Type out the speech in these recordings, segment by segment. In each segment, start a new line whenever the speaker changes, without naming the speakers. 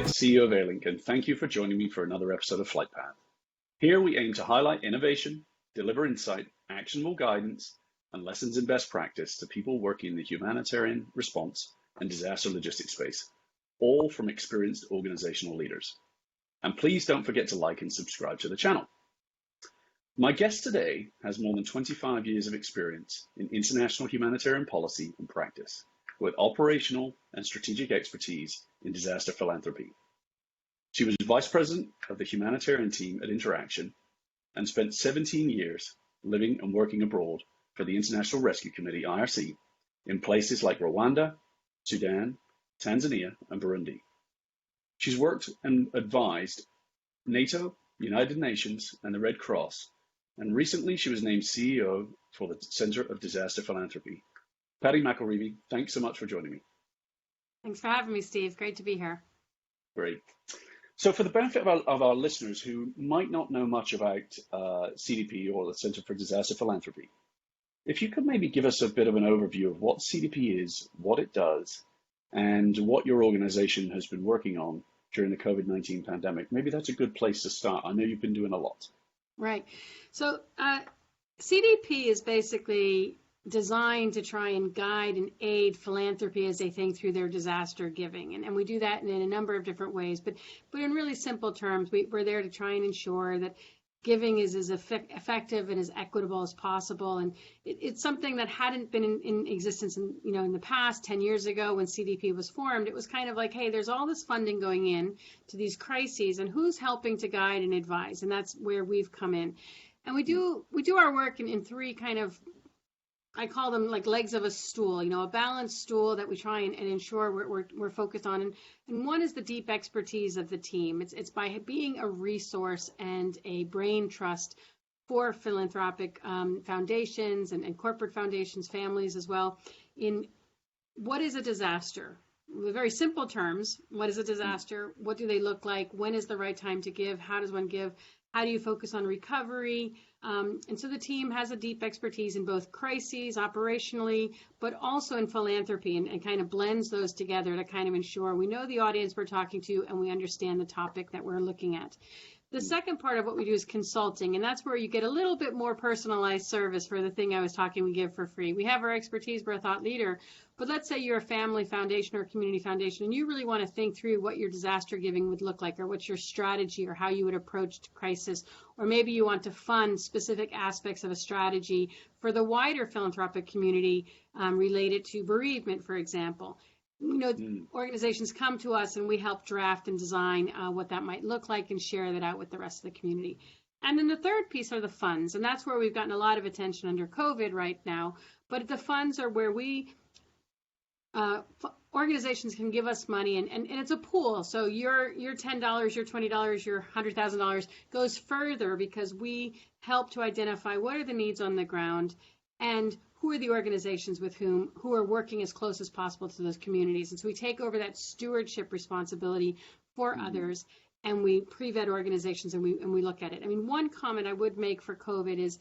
it's CEO of Airlink, and thank you for joining me for another episode of Flightpath. Here we aim to highlight innovation, deliver insight, actionable guidance, and lessons in best practice to people working in the humanitarian response and disaster logistics space, all from experienced organizational leaders. And please don't forget to like and subscribe to the channel. My guest today has more than 25 years of experience in international humanitarian policy and practice, with operational and strategic expertise in disaster philanthropy. She was vice president of the humanitarian team at Interaction and spent 17 years living and working abroad for the International Rescue Committee, IRC, in places like Rwanda, Sudan, Tanzania, and Burundi. She's worked and advised NATO, United Nations, and the Red Cross, and recently she was named CEO for the Center of Disaster Philanthropy. Patty McIlreavy, thanks so much for joining me.
Thanks for having me, Steve. Great to be here.
Great. So for the benefit of our listeners who might not know much about CDP or the Center for Disaster Philanthropy, if you could maybe give us a bit of an overview of what CDP is, what it does, and what your organization has been working on during the COVID-19 pandemic. Maybe that's a good place to start. I know you've been doing a lot.
Right. So CDP is basically designed to try and guide and aid philanthropy as they think through their disaster giving. And we do that in a number of different ways. But in really simple terms, we're there to try and ensure that giving is as effective and as equitable as possible. And it's something that hadn't been in existence in the past. 10 years ago when CDP was formed, it was kind of like, hey, there's all this funding going in to these crises, and who's helping to guide and advise? And that's where we've come in. And we do our work in three kind of, I call them like legs of a stool, a balanced stool that we try and ensure we're focused on. And one is the deep expertise of the team. It's by being a resource and a brain trust for philanthropic foundations and corporate foundations, families as well, in what is a disaster? With very simple terms, what is a disaster? What do they look like? When is the right time to give? How does one give? How do you focus on recovery? And so the team has a deep expertise in both crises, operationally, but also in philanthropy, and kind of blends those together to kind of ensure we know the audience we're talking to and we understand the topic that we're looking at. The second part of what we do is consulting, and that's where you get a little bit more personalized service for the thing I was talking we give for free. We have our expertise, we're a thought leader, but let's say you're a family foundation or a community foundation and you really want to think through what your disaster giving would look like, or what's your strategy, or how you would approach crisis, or maybe you want to fund specific aspects of a strategy for the wider philanthropic community related to bereavement, for example. Organizations come to us and we help draft and design what that might look like and share that out with the rest of the community. And then the third piece are the funds, and that's where we've gotten a lot of attention under COVID right now. But the funds are where organizations can give us money, and it's a pool. So your $10, your $20, your $100,000 goes further because we help to identify what are the needs on the ground and who are the organizations with who are working as close as possible to those communities. And so we take over that stewardship responsibility for others, and we pre-vet organizations, and we look at it. I mean, one comment I would make for COVID is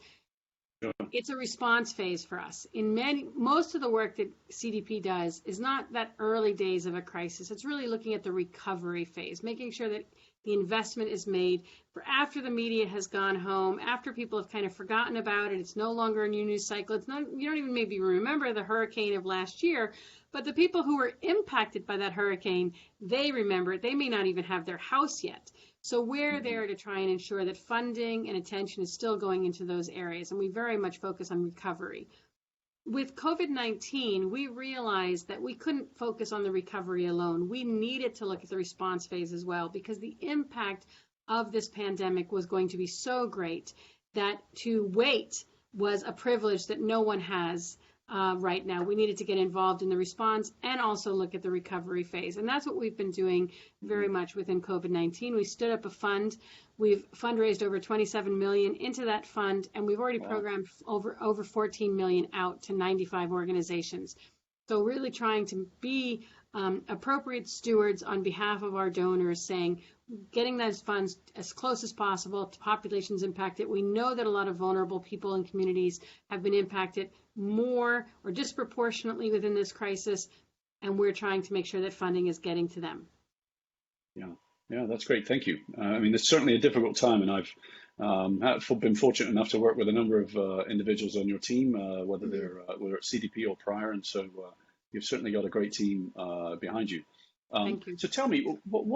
it's a response phase for us. Most of the work that CDP does is not that early days of a crisis. It's really looking at the recovery phase, making sure that the investment is made for after the media has gone home, after people have kind of forgotten about it. It's no longer a new news cycle. You don't even maybe remember the hurricane of last year, but the people who were impacted by that hurricane, they remember it. They may not even have their house yet. So we're there to try and ensure that funding and attention is still going into those areas, and we very much focus on recovery. With COVID-19, we realized that we couldn't focus on the recovery alone. We needed to look at the response phase as well, because the impact of this pandemic was going to be so great that to wait was a privilege that no one has right now. We needed to get involved in the response and also look at the recovery phase. And that's what we've been doing very much within COVID-19. We stood up a fund. We've fundraised over $27 million into that fund, and we've already programmed over 14 million out to 95 organizations. So really trying to be appropriate stewards on behalf of our donors, saying, getting those funds as close as possible to populations impacted. We know that a lot of vulnerable people and communities have been impacted more or disproportionately within this crisis, and we're trying to make sure that funding is getting to them.
Yeah, yeah, that's great. Thank you. I mean, it's certainly a difficult time, and I've been fortunate enough to work with a number of individuals on your team,
Mhm.
whether at CDP or prior, and so you've certainly got a great team behind you.
Thank you.
So tell me, what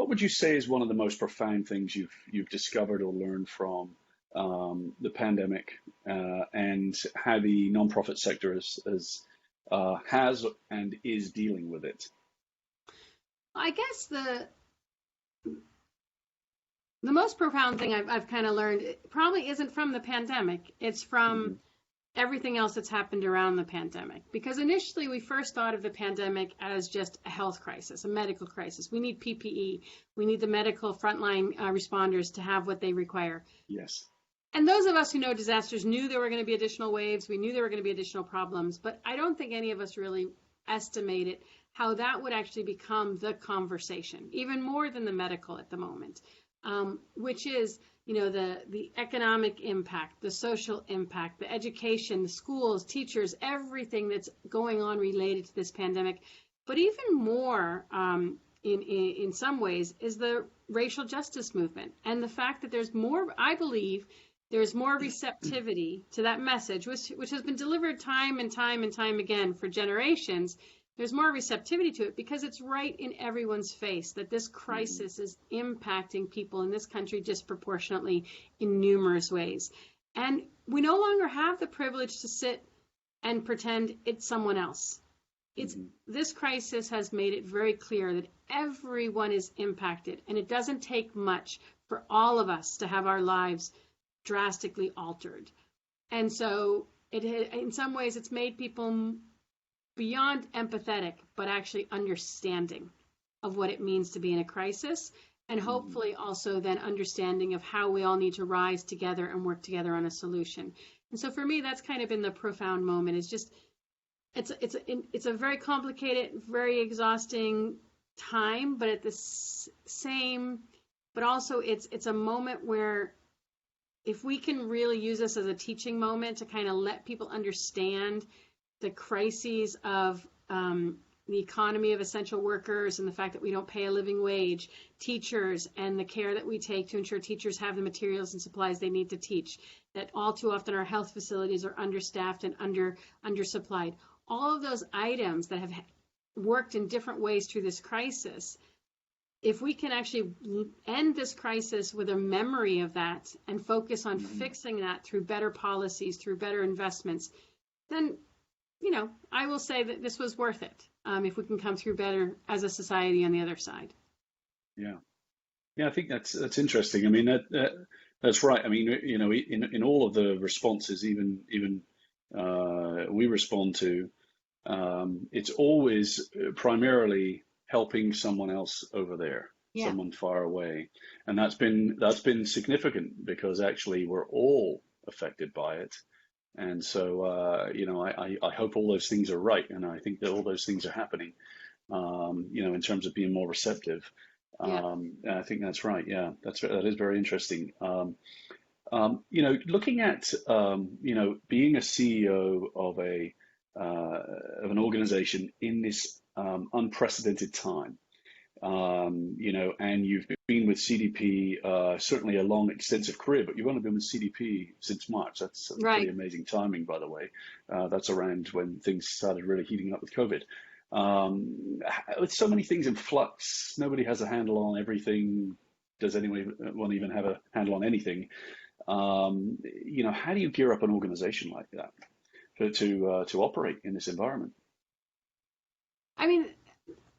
would you say is one of the most profound things you've discovered or learned from the pandemic, and how the nonprofit sector has and is dealing with it?
I guess the most profound thing I've kind of learned probably isn't from the pandemic. It's from
Hmm.
everything else that's happened around the pandemic. Because initially we first thought of the pandemic as just a health crisis, a medical crisis. We need PPE. We need the medical frontline responders to have what they require.
Yes.
And those of us who know disasters knew there were going to be additional waves. We knew there were going to be additional problems. But I don't think any of us really estimated how that would actually become the conversation, even more than the medical at the moment, which is, the economic impact, the social impact, the education, the schools, teachers, everything that's going on related to this pandemic. But even more, in some ways, is the racial justice movement and the fact that there's more, I believe, there's more receptivity to that message, which has been delivered time and time and time again for generations. There's more receptivity to it because it's right in everyone's face that this
Mhm.
crisis is impacting people in this country disproportionately in numerous ways. And we no longer have the privilege to sit and pretend it's someone else. It's
Mhm.
This crisis has made it very clear that everyone is impacted, and it doesn't take much for all of us to have our lives drastically altered. And so in some ways, it's made people beyond empathetic, but actually understanding of what it means to be in a crisis, and
Mhm.
hopefully also then understanding of how we all need to rise together and work together on a solution. And so for me, that's kind of been the profound moment. Is just it's a very complicated, very exhausting time, but at the same, but also it's a moment where if we can really use this as a teaching moment to kind of let people understand the crises of the economy of essential workers and the fact that we don't pay a living wage, teachers and the care that we take to ensure teachers have the materials and supplies they need to teach, that all too often our health facilities are understaffed and undersupplied. All of those items that have worked in different ways through this crisis, if we can actually end this crisis with a memory of that and focus on
Mhm.
fixing that through better policies, through better investments, then, I will say that this was worth it, if we can come through better as a society on the other side.
Yeah. Yeah, I think that's interesting. I mean, that's right. I mean, in all of the responses, even we respond to, it's always primarily helping someone else over there,
Yeah.
someone far away, and that's been significant because actually we're all affected by it. And so, I hope all those things are right, and I think that all those things are happening. In terms of being more receptive.
Yeah.
I think that's right. Yeah, that is very interesting. Looking at being a CEO of an organization in this unprecedented time. And you've been with CDP certainly a long, extensive career, but you've only been with CDP since March. That's pretty
Right.
amazing timing, by the way. That's around when things started really heating up with COVID. With so many things in flux, nobody has a handle on everything. Does anyone even have a handle on anything? How do you gear up an organization like that to operate in this environment?
I mean,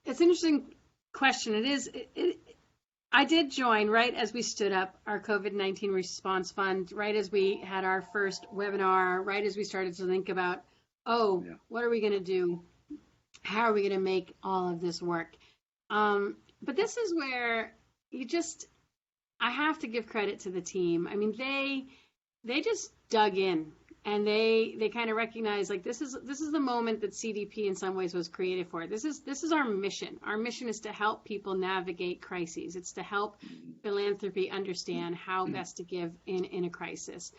it's an interesting question. It is. I did join right as we stood up our COVID-19 response fund, right as we had our first webinar, right as we started to think about, oh,
Yeah.
what are we going to do? How are we going to make all of this work? But this is where I have to give credit to the team. I mean, they just dug in and they kind of recognize, like, this is the moment that CDP in some ways was created for. This is our mission. Our mission is to help people navigate crises. It's to help philanthropy understand how best to give in a crisis.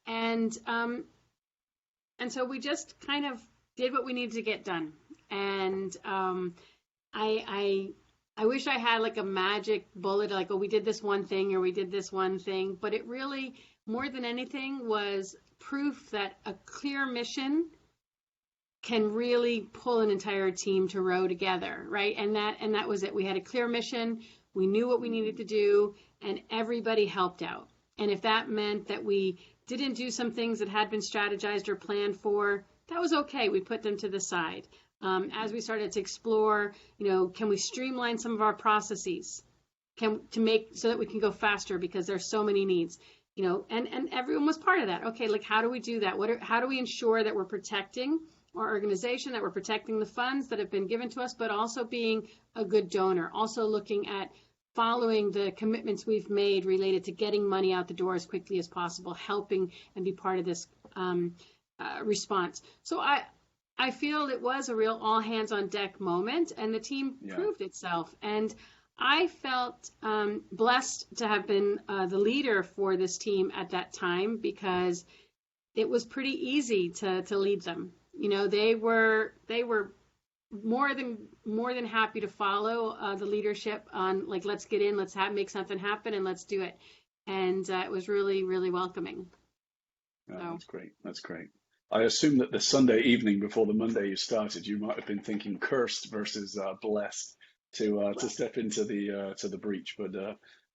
And and so we just kind of did what we needed to get done. And I I wish I had like a magic bullet, like, oh, we did this one thing or we did this one thing, but it really, more than anything, was proof that a clear mission can really pull an entire team to row together, right? And that was it. We had a clear mission, we knew what we needed to do, and everybody helped out. And if that meant that we didn't do some things that had been strategized or planned for, that was okay. We put them to the side. As we started to explore, can we streamline some of our processes to make so that we can go faster because there's so many needs, and everyone was part of that. Okay, like, how do we do that? How do we ensure that we're protecting our organization, that we're protecting the funds that have been given to us, but also being a good donor, also looking at following the commitments we've made related to getting money out the door as quickly as possible, helping and be part of this response. So I feel it was a real all hands on deck moment, and the team proved itself. And I felt blessed to have been the leader for this team at that time, because it was pretty easy to lead them. They were more than happy to follow the leadership on, like, let's get in, let's make something happen, and let's do it. And it was really, really welcoming.
That's great. That's great. I assume that the Sunday evening before the Monday you started, you might have been thinking cursed versus blessed to step into the breach. But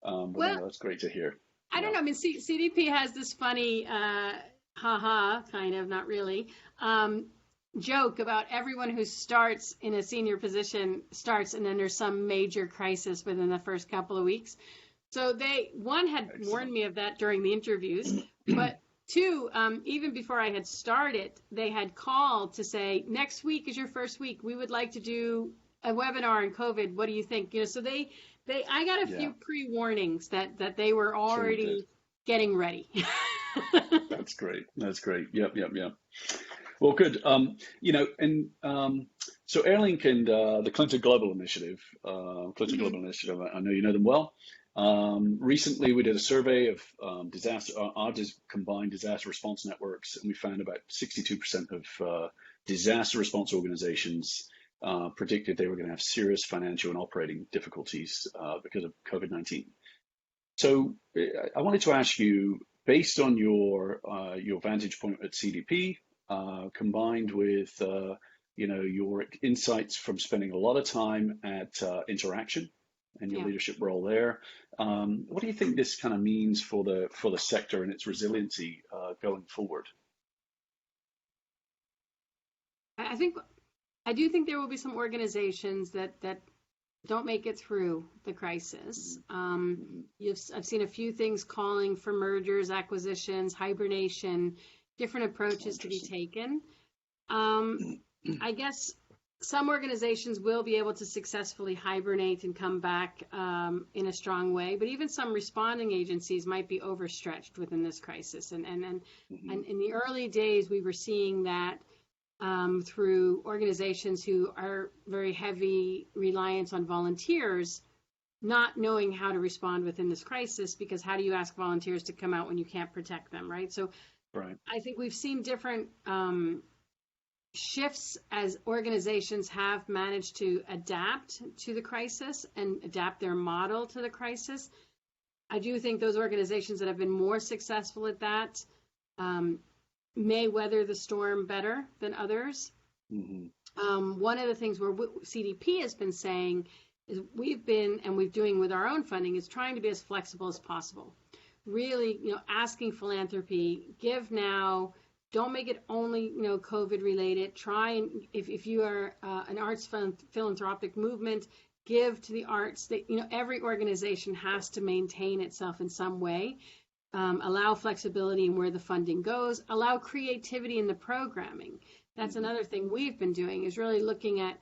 well, that's great to hear.
I don't know. I mean, CDP has this funny, kind of, not really, joke about everyone who starts in a senior position starts, and then there's some major crisis within the first couple of weeks. So one had warned me of that during the interviews, but two, even before I had started, they had called to say, next week is your first week. We would like to do a webinar on COVID. What do you think? So I got a few pre-warnings that they were already getting ready.
That's great. That's great. Yep. Well, good. So Airlink and the Clinton Global Initiative, Global Initiative, I know you know them well. Recently, we did a survey of combined disaster response networks, and we found about 62% of disaster response organizations predicted they were going to have serious financial and operating difficulties because of COVID-19. So I wanted to ask you, based on your vantage point at CDP, combined with your insights from spending a lot of time at Interaction and your leadership role there, what do you think this kind of means for the sector and its resiliency going forward?
I do think there will be some organizations that don't make it through the crisis. I've seen a few things calling for mergers, acquisitions, hibernation, different approaches to be taken. I guess some organizations will be able to successfully hibernate and come back in a strong way, but even some responding agencies might be overstretched within this crisis. And in the early days, we were seeing that through organizations who are very heavy reliance on volunteers, not knowing how to respond within this crisis, because how do you ask volunteers to come out when you can't protect them, right? So I think we've seen different shifts as organizations have managed to adapt to the crisis and adapt their model to the crisis. I do think those organizations that have been more successful at that may weather the storm better than others. One of the things where CDP has been saying is we're doing with our own funding is trying to be as flexible as possible. Really, asking philanthropy, give now, don't make it only, COVID related. Try and if you are an arts philanthropic movement, give to the arts. That every organization has to maintain itself in some way. Allow flexibility in where the funding goes. Allow creativity in the programming. That's another thing we've been doing, is really looking at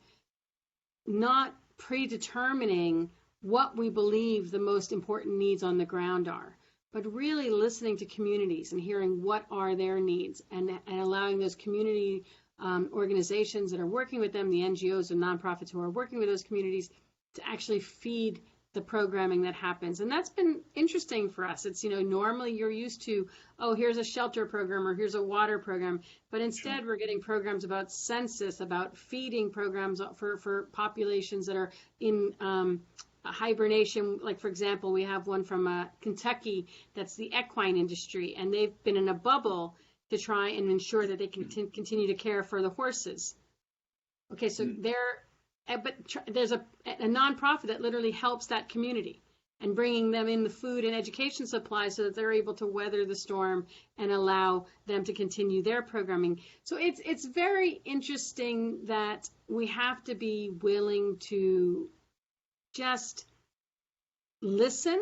not predetermining what we believe the most important needs on the ground are, but really listening to communities and hearing what are their needs, and allowing those community organizations that are working with them, the NGOs and nonprofits who are working with those communities, to actually feed the programming that happens. And that's been interesting for us. It's, normally you're used to, oh, here's a shelter program or here's a water program. But instead, we're getting programs about census, about feeding programs for populations that are in hibernation. Like, for example, we have one from Kentucky that's the equine industry, and they've been in a bubble to try and ensure that they can continue to care for the horses. Okay, so there's a nonprofit that literally helps that community and bringing them in the food and education supplies so that they're able to weather the storm and allow them to continue their programming. So it's very interesting that we have to be willing to just listen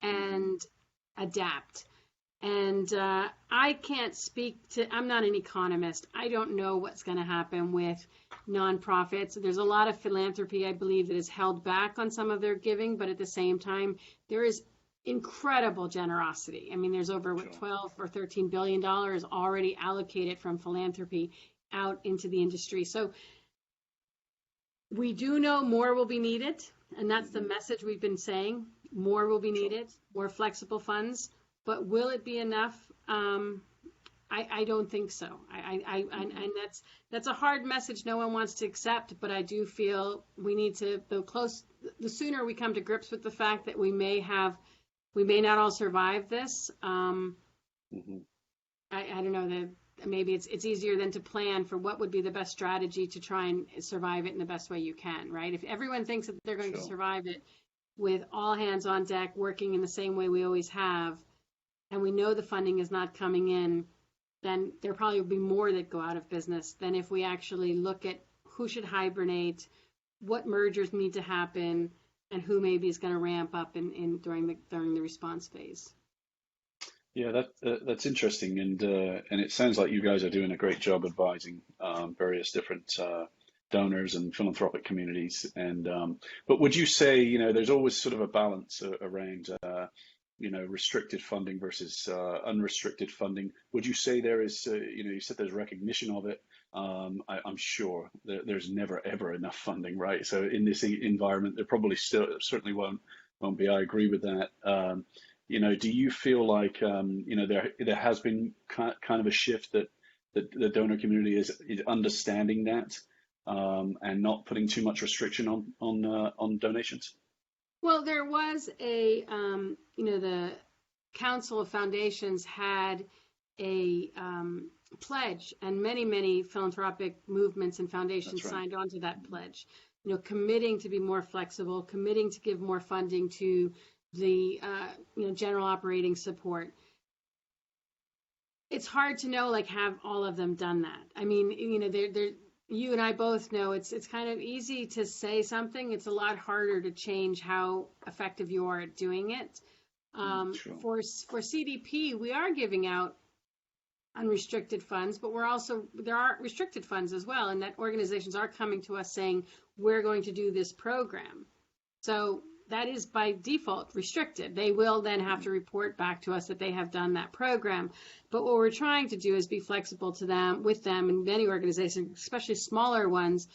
and adapt. And I can't speak to, I'm not an economist. I don't know what's going to happen with nonprofits. There's a lot of philanthropy, I believe, that is held back on some of their giving, but at the same time, there is incredible generosity. I mean, there's over 12 or 13 billion dollars already allocated from philanthropy out into the industry. So we do know more will be needed, and that's the message we've been saying. More will be needed, more flexible funds. But will it be enough? I don't think so. And that's a hard message no one wants to accept. But I do feel we need to, the sooner we come to grips with the fact that we may not all survive this. I don't know, maybe it's easier than to plan for what would be the best strategy to try and survive it in the best way you can, right? If everyone thinks that they're going to survive it with all hands on deck, working in the same way we always have, and we know the funding is not coming in, then there probably will be more that go out of business than if we actually look at who should hibernate, what mergers need to happen, and who maybe is going to ramp up during the response phase.
Yeah, that's interesting, and it sounds like you guys are doing a great job advising various different donors and philanthropic communities. And but would you say, there's always sort of a balance around restricted funding versus unrestricted funding? Would you say there is, you said there's recognition of it. I'm sure there's never ever enough funding, right? So in this environment, there probably certainly won't be. I agree with that. Do you feel like there has been kind of a shift that the donor community is understanding that and not putting too much restriction on donations?
Well, there was the Council of Foundations had a pledge, and many philanthropic movements and foundations signed on to that pledge, committing to be more flexible, committing to give more funding to the general operating support. It's hard to know, have all of them done that. I mean, you and I both know it's kind of easy to say something. It's a lot harder to change how effective you are at doing it. For CDP, we are giving out unrestricted funds, but there are restricted funds as well, and that organizations are coming to us saying, we're going to do this program. So that is by default restricted. They will then have to report back to us that they have done that program. But what we're trying to do is be flexible with them, and many organizations, especially smaller ones,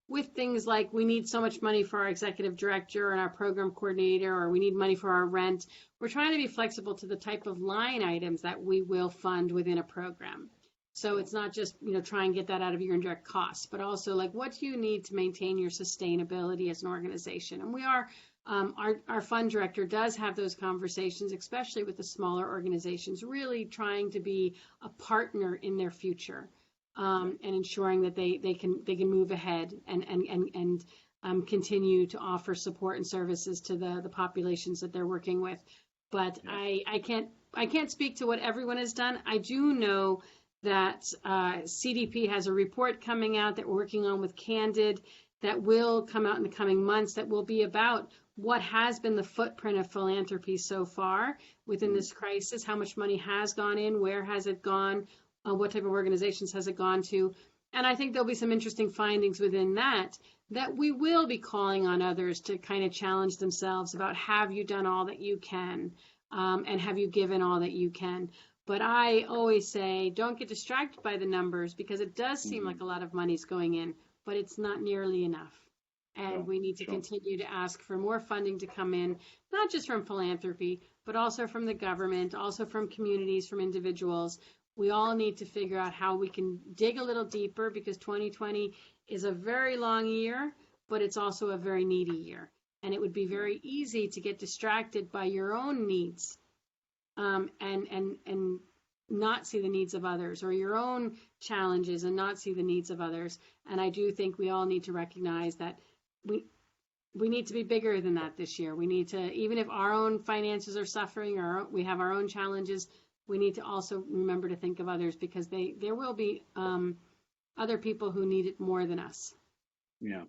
with things like we need so much money for our executive director and our program coordinator, or we need money for our rent. We're trying to be flexible to the type of line items that we will fund within a program. So it's not just, try and get that out of your indirect costs, but also what do you need to maintain your sustainability as an organization? And we are, our fund director does have those conversations, especially with the smaller organizations, really trying to be a partner in their future, and ensuring that they can move ahead and continue to offer support and services to the populations that they're working with. But I can't speak to what everyone has done. I do know that CDP has a report coming out that we're working on with Candid that will come out in the coming months that will be about what has been the footprint of philanthropy so far within this crisis, how much money has gone in, where has it gone, what type of organizations has it gone to. And I think there'll be some interesting findings within that we will be calling on others to kind of challenge themselves about, have you done all that you can, and have you given all that you can? But I always say, don't get distracted by the numbers, because it does seem like a lot of money's going in, but it's not nearly enough. And
Sure,
we need to
sure.
continue to ask for more funding to come in, not just from philanthropy, but also from the government, also from communities, from individuals. We all need to figure out how we can dig a little deeper, because 2020 is a very long year, but it's also a very needy year. And it would be
Yeah,
very easy to get distracted by your own needs, and not see the needs of others, or your own challenges and not see the needs of others. And I do think we all need to recognize that we we need to be bigger than that this year. We need to, even if our own finances are suffering or we have our own challenges, we need to also remember to think of others, because there will be other people who need it more than us.
yeah,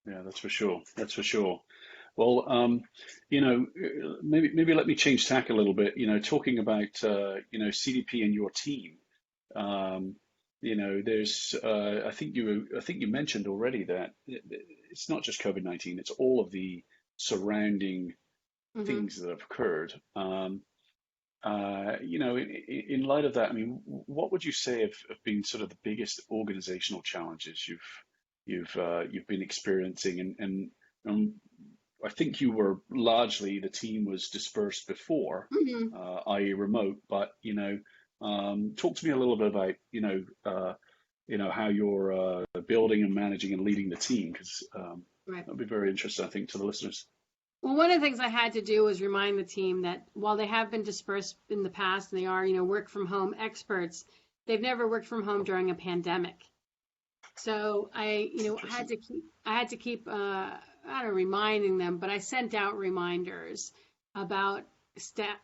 yeah. That's for sure. That's for sure. Well, maybe let me change tack a little bit. Talking about CDP and your team. Um, there's I think you mentioned already that it's not just COVID-19, it's all of the surrounding
Hmm.
things that have occurred. In light of that, I mean, what would you say have been sort of the biggest organizational challenges you've been experiencing? And I think you were largely, the team was dispersed before,
Hmm.
i.e. remote, but talk to me a little bit about how you're building and managing and leading the team, because
Right.
that'd be very interesting, I think, to the listeners.
Well, one of the things I had to do was remind the team that while they have been dispersed in the past and they are, work from home experts, they've never worked from home during a pandemic. So
Interesting.
I had to keep, I don't know, reminding them, but I sent out reminders about staff,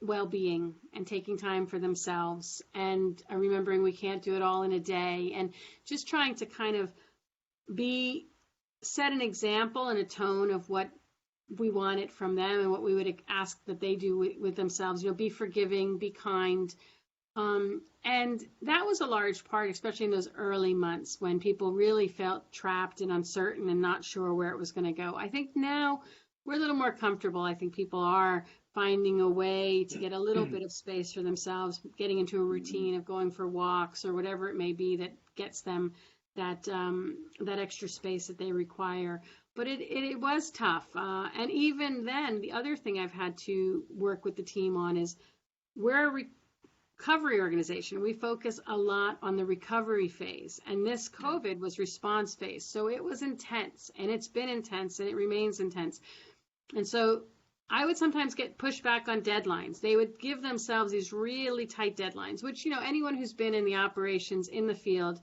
well-being and taking time for themselves, and remembering we can't do it all in a day, and just trying to kind of be set an example and a tone of what we wanted from them and what we would ask that they do with themselves. Be forgiving, be kind. And that was a large part, especially in those early months when people really felt trapped and uncertain and not sure where it was going to go. I think now we're a little more comfortable. I think people are finding a way to get a little bit of space for themselves, getting into a routine of going for walks or whatever it may be that gets them that extra space that they require. But it was tough. And even then, the other thing I've had to work with the team on is we're a recovery organization. We focus a lot on the recovery phase. And this
Yeah.
COVID was response phase. So it was intense, and it's been intense, and it remains intense. And so I would sometimes get pushed back on deadlines. They would give themselves these really tight deadlines, which, anyone who's been in the operations in the field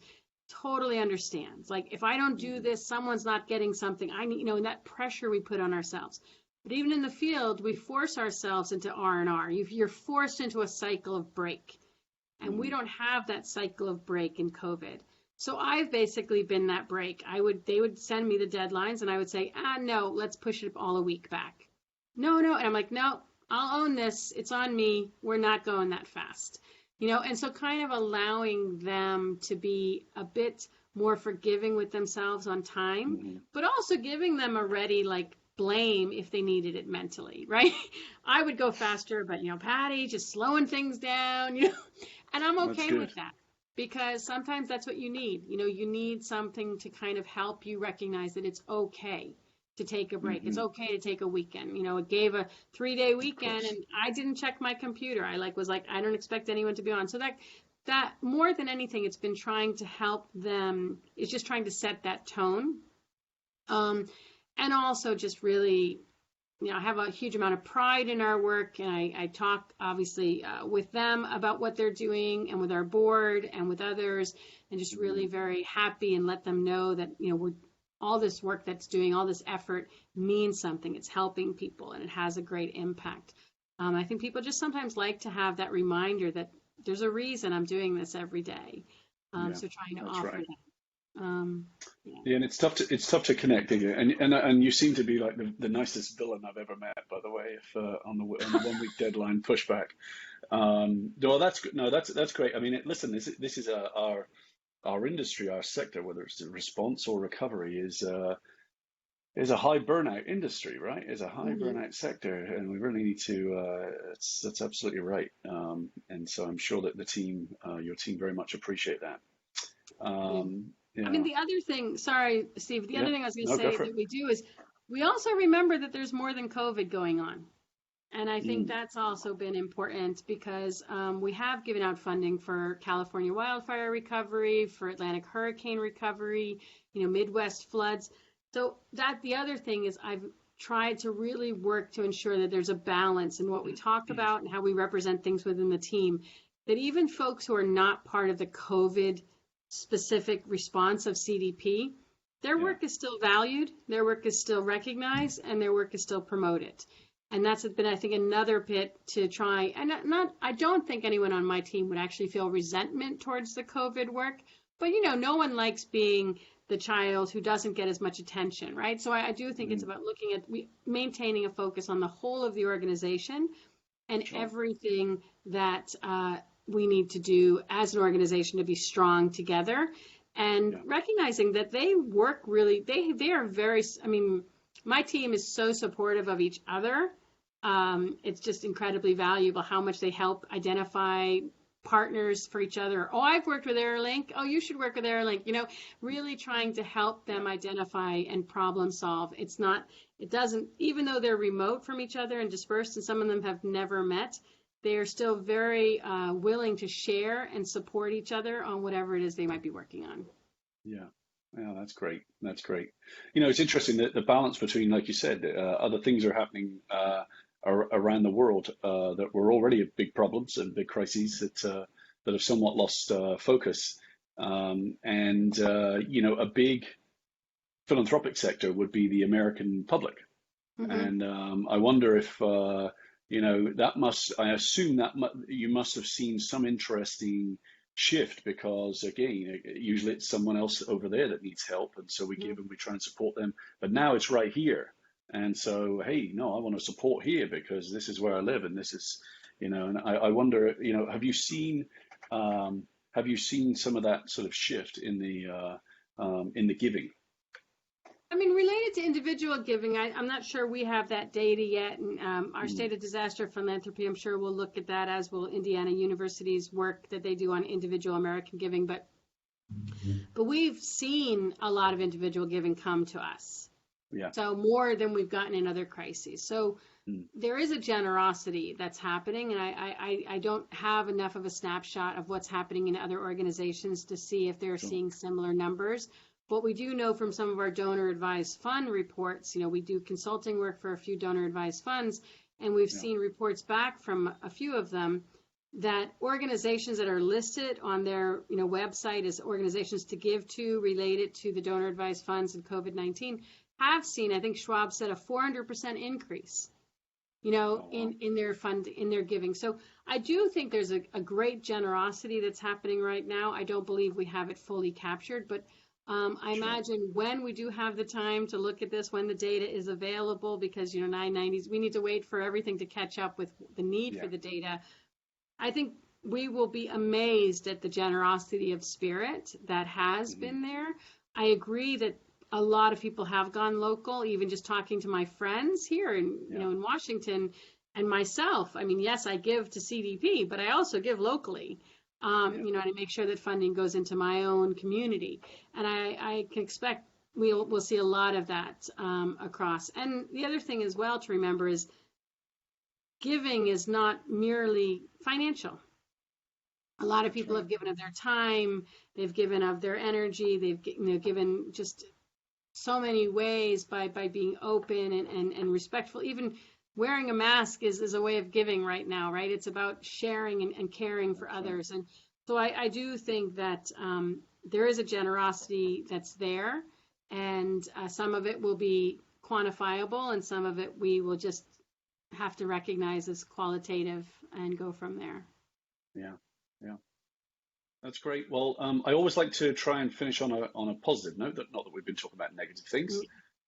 totally understands. Like, if I don't do
Mhm.
this, someone's not getting something. I need, and that pressure we put on ourselves. But even in the field, we force ourselves into R&R. You're forced into a cycle of break. And we
Mhm.
don't have that cycle of break in COVID. So I've basically been that break. They would send me the deadlines, and I would say, no, let's push it all a week back. No, no. And I'm like, no, I'll own this. It's on me. We're not going that fast. And so kind of allowing them to be a bit more forgiving with themselves on time,
Mhm.
but also giving them a ready, like, blame if they needed it mentally, right? I would go faster, but Patty, just slowing things down, and I'm
That's
okay
good.
with that, because sometimes that's what you need. You need something to kind of help you recognize that it's okay to take a break. It's
Hmm.
okay to take a weekend. It gave a 3-day
Of
weekend,
course.
and I didn't check my computer. I was like, I don't expect anyone to be on. So that more than anything, it's been trying to help them. It's just trying to set that tone. Um, and also just really, I have a huge amount of pride in our work, and I talk obviously with them about what they're doing, and with our board and with others, and just
Hmm.
really very happy, and let them know that we're all this work that's doing, all this effort means something. It's helping people, and it has a great impact. I think people just sometimes like to have that reminder that there's a reason I'm doing this every day.
Yeah,
So trying to
that's
offer
right.
that. Yeah.
Yeah, and it's tough to connect, isn't it? And you seem to be like the nicest villain I've ever met, by the way. If on the 1 week deadline pushback. No, that's good. No, that's great. I mean, listen, this is our industry, our sector, whether it's the response or recovery, is a high burnout industry, right? Is a high
Hmm.
burnout sector, and we really need to. That's absolutely right. And so I'm sure that your team very much appreciate that.
Yeah.
Um,
I mean,
Yeah.
the other thing, sorry, Steve, the other
Yeah.
thing I was going to
No, go
say
for
that
it.
we do is we also remember that there's more than COVID going on. And I think
Mm.
that's also been important because we have given out funding for California wildfire recovery, for Atlantic hurricane recovery, Midwest floods. So that the other thing is I've tried to really work to ensure that there's a balance in what we talk about and how we represent things within the team. That even folks who are not part of the COVID specific response of CDP, their
Yeah.
work is still valued, their work is still recognized, and their work is still promoted. And that's been, I think, another bit to try. And I don't think anyone on my team would actually feel resentment towards the COVID work. But, no one likes being the child who doesn't get as much attention, right? So I do think it's
Mm.
about looking at maintaining a focus on the whole of the organization and
Sure.
everything that we need to do as an organization to be strong together. And
Yeah.
recognizing that they work really, they are very, I mean, my team is so supportive of each other. It's just incredibly valuable how much they help identify partners for each other. Oh, I've worked with Airlink. Oh, you should work with Airlink. Really trying to help them
Yeah.
identify and problem solve. It doesn't, even though they're remote from each other and dispersed, and some of them have never met, they are still very willing to share and support each other on whatever it is they might be working on.
Yeah. Yeah, that's great. That's great. It's interesting that the balance between, like you said, other things are happening around the world that were already big problems and big crises that have somewhat lost focus. A big philanthropic sector would be the American public.
Hmm.
And I wonder if, I assume that you must have seen some interesting shift because, again, usually it's someone else over there that needs help. And so we give and we try and support them. But now it's right here. And so, hey, no, I want to support here because this is where I live and this is, and I wonder, have you seen some of that sort of shift in the giving?
I mean, related to individual giving, I'm not sure we have that data yet. And our
Mm.
state of disaster philanthropy, I'm sure we'll look at that, as will Indiana University's work that they do on individual American giving. But we've seen a lot of individual giving come to us.
Yeah.
So more than we've gotten in other crises. So
Mm.
there is a generosity that's happening, and I don't have enough of a snapshot of what's happening in other organizations to see if they're
Sure.
seeing similar numbers. What we do know from some of our donor advised fund reports, we do consulting work for a few donor advised funds, and we've
Yeah.
seen reports back from a few of them that organizations that are listed on their website as organizations to give to related to the donor advised funds and COVID-19 have seen, I think Schwab said, a 400% increase
Oh, wow.
in their fund, in their giving. So I do think there's a great generosity that's happening right now. I don't believe we have it fully captured, but I
Sure.
imagine when we do have the time to look at this, when the data is available, because 990s, we need to wait for everything to catch up with the need for
Yeah.
the data. I think we will be amazed at the generosity of spirit that has
Hmm.
been there. I agree that a lot of people have gone local, even just talking to my friends here in,
Yeah.
in Washington and myself. I mean, yes, I give to CDP, but I also give locally,
Yeah.
to make sure that funding goes into my own community. And I can expect we'll see a lot of that across. And the other thing as well to remember is giving is not merely financial. A lot of
That's
people
right.
have given of their time, they've given of their energy, they've given just so many ways by being open and respectful. Even wearing a mask is a way of giving right now, right? It's about sharing and caring for
That's right.
others. And so I do think that there is a generosity that's there, and some of it will be quantifiable, and some of it we will just have to recognize as qualitative and go from there.
Yeah. Yeah. That's great. Well, I always like to try and finish on a positive note. That not that we've been talking about negative things,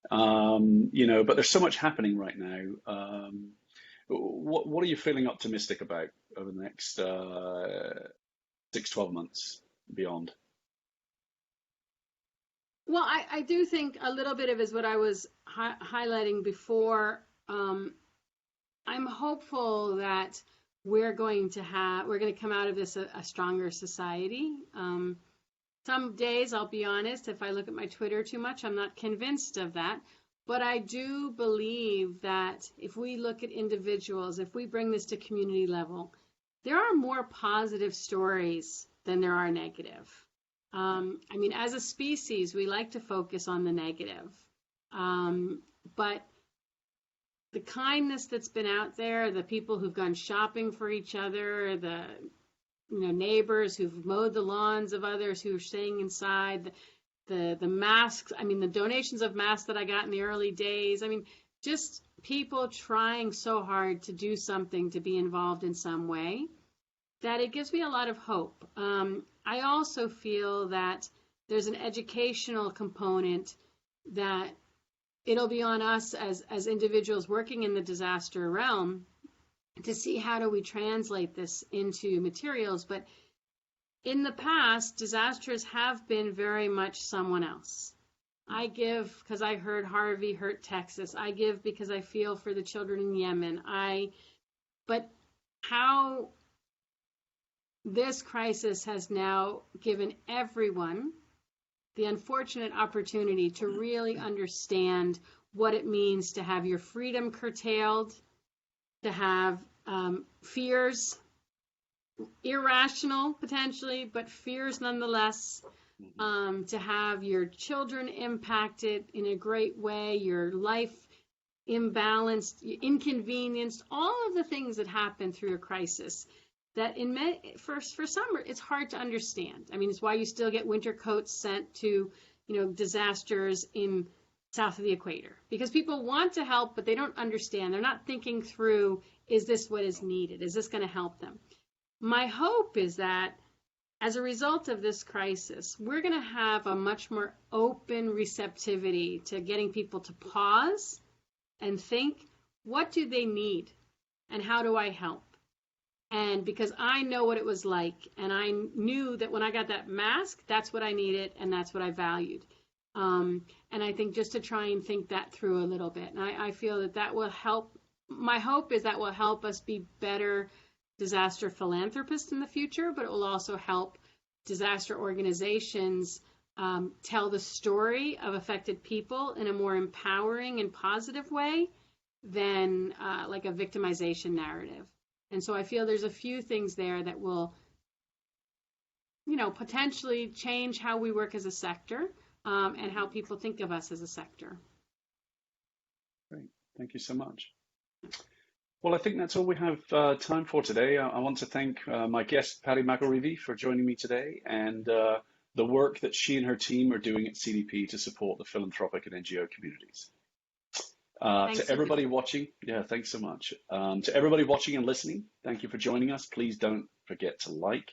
but there's so much happening right now. What are you feeling optimistic about over the next 6, 12 months beyond?
Well, I do think a little bit of is what I was highlighting before. I'm hopeful that we're going to come out of this a stronger society. Some days, I'll be honest, if I look at my Twitter too much, I'm not convinced of that. But I do believe that if we look at individuals, if we bring this to community level, there are more positive stories than there are negative. I mean, as a species, we like to focus on the negative. But the kindness that's been out there, the people who've gone shopping for each other, the neighbors who've mowed the lawns of others who are staying inside, the masks, I mean, the donations of masks that I got in the early days. I mean, just people trying so hard to do something, to be involved in some way, that it gives me a lot of hope. I also feel that there's an educational component that it'll be on us as individuals working in the disaster realm to see how do we translate this into materials. But in the past, disasters have been very much someone else. I give because I heard Harvey hurt Texas. I give because I feel for the children in Yemen. But how this crisis has now given everyone the unfortunate opportunity to really understand what it means to have your freedom curtailed, to have fears, irrational potentially, but fears nonetheless, to have your children impacted in a great way, your life imbalanced, inconvenienced, all of the things that happen through a crisis that for some it's hard to understand. I mean, it's why you still get winter coats sent to, disasters in south of the equator, because people want to help, but they don't understand. They're not thinking through, is this what is needed? Is this going to help them? My hope is that as a result of this crisis, we're going to have a much more open receptivity to getting people to pause and think, what do they need? And how do I help? And because I know what it was like, and I knew that when I got that mask, that's what I needed, and that's what I valued. And I think just to try and think that through a little bit. And I feel that will help. My hope is that will help us be better disaster philanthropists in the future, but it will also help disaster organizations tell the story of affected people in a more empowering and positive way than like a victimization narrative. And so I feel there's a few things there that will, potentially change how we work as a sector and how people think of us as a sector.
Great. Thank you so much. Well, I think that's all we have time for today. I want to thank my guest, Patty McIlreavy, for joining me today, and the work that she and her team are doing at CDP to support the philanthropic and NGO communities. To everybody watching, thanks so much. To everybody watching and listening, thank you for joining us. Please don't forget to like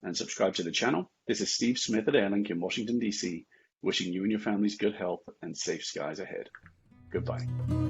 and subscribe to the channel. This is Steve Smith at Airlink in Washington, D.C., wishing you and your families good health and safe skies ahead. Goodbye.